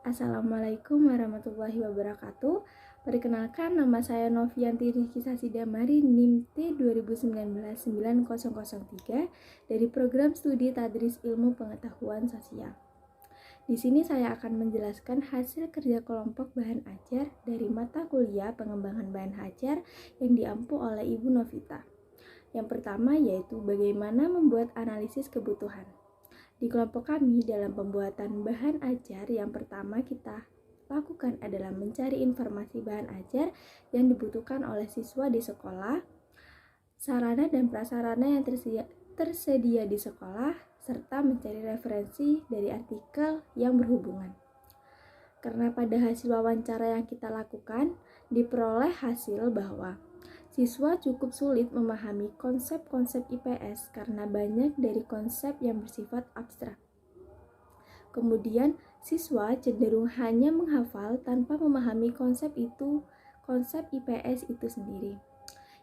Assalamualaikum warahmatullahi wabarakatuh. Perkenalkan, nama saya Novianti Rizky Sasidamari, NIM T 2019-99003 dari Program Studi Tadris Ilmu Pengetahuan Sosial. Di sini saya akan menjelaskan hasil kerja kelompok bahan ajar dari mata kuliah pengembangan bahan ajar yang diampu oleh Ibu Novita. Yang pertama yaitu bagaimana membuat analisis kebutuhan. Di kelompok kami dalam pembuatan bahan ajar yang pertama kita lakukan adalah mencari informasi bahan ajar yang dibutuhkan oleh siswa di sekolah, sarana dan prasarana yang tersedia di sekolah, serta mencari referensi dari artikel yang berhubungan. Karena pada hasil wawancara yang kita lakukan, diperoleh hasil bahwa siswa cukup sulit memahami konsep-konsep IPS karena banyak dari konsep yang bersifat abstrak. Kemudian, siswa cenderung hanya menghafal tanpa memahami konsep IPS itu sendiri.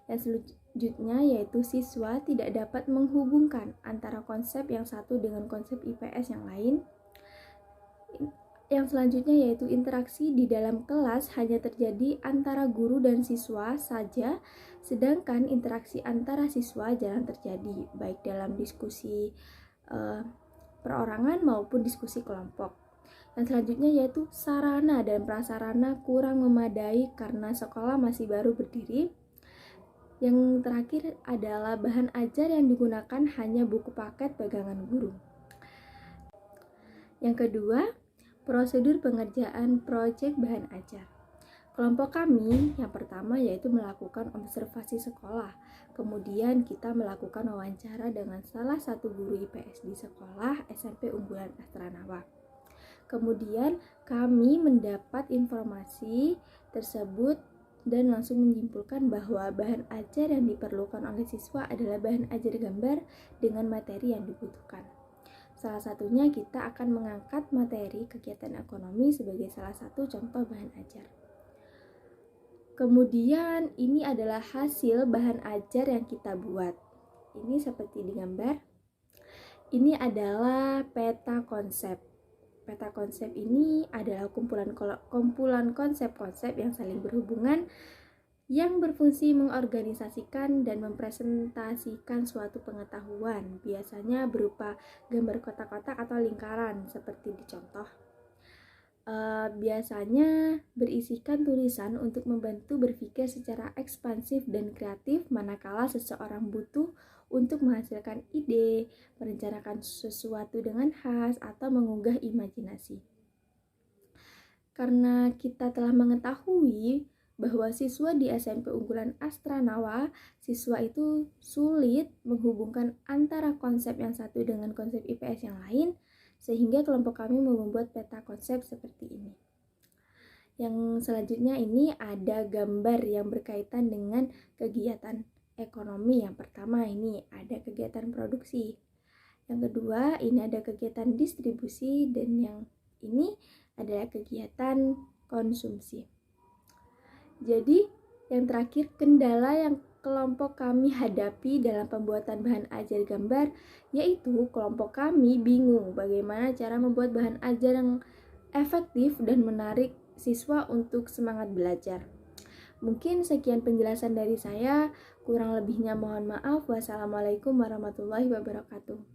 Yang selanjutnya yaitu siswa tidak dapat menghubungkan antara konsep yang satu dengan konsep IPS yang lain. Yang selanjutnya yaitu interaksi di dalam kelas hanya terjadi antara guru dan siswa saja, sedangkan interaksi antara siswa jarang terjadi, baik dalam diskusi perorangan maupun diskusi kelompok. Yang selanjutnya yaitu sarana dan prasarana kurang memadai karena sekolah masih baru berdiri. Yang terakhir adalah bahan ajar yang digunakan hanya buku paket pegangan guru. Yang kedua, prosedur pengerjaan proyek bahan ajar. Kelompok kami yang pertama yaitu melakukan observasi sekolah. Kemudian kita melakukan wawancara dengan salah satu guru IPS di sekolah SMP Unggulan Astranawa. Kemudian kami mendapat informasi tersebut dan langsung menyimpulkan bahwa bahan ajar yang diperlukan oleh siswa adalah bahan ajar gambar dengan materi yang dibutuhkan. Salah satunya kita akan mengangkat materi kegiatan ekonomi sebagai salah satu contoh bahan ajar. Kemudian ini adalah hasil bahan ajar yang kita buat. Ini seperti di gambar. Ini adalah peta konsep. Peta konsep ini adalah kumpulan konsep-konsep yang saling berhubungan yang berfungsi mengorganisasikan dan mempresentasikan suatu pengetahuan, biasanya berupa gambar kotak-kotak atau lingkaran seperti di contoh. Biasanya berisikan tulisan untuk membantu berpikir secara ekspansif dan kreatif manakala seseorang butuh untuk menghasilkan ide, merencanakan sesuatu dengan khas, atau mengunggah imajinasi. Karena kita telah mengetahui bahwa siswa di SMP Unggulan Astranawa, siswa itu sulit menghubungkan antara konsep yang satu dengan konsep IPS yang lain, sehingga kelompok kami membuat peta konsep seperti ini. Yang selanjutnya ini ada gambar yang berkaitan dengan kegiatan ekonomi. Yang pertama ini ada kegiatan produksi. Yang kedua ini ada kegiatan distribusi, dan yang ini adalah kegiatan konsumsi. Jadi, yang terakhir, kendala yang kelompok kami hadapi dalam pembuatan bahan ajar gambar, yaitu kelompok kami bingung bagaimana cara membuat bahan ajar yang efektif dan menarik siswa untuk semangat belajar. Mungkin sekian penjelasan dari saya, kurang lebihnya mohon maaf. Wassalamualaikum warahmatullahi wabarakatuh.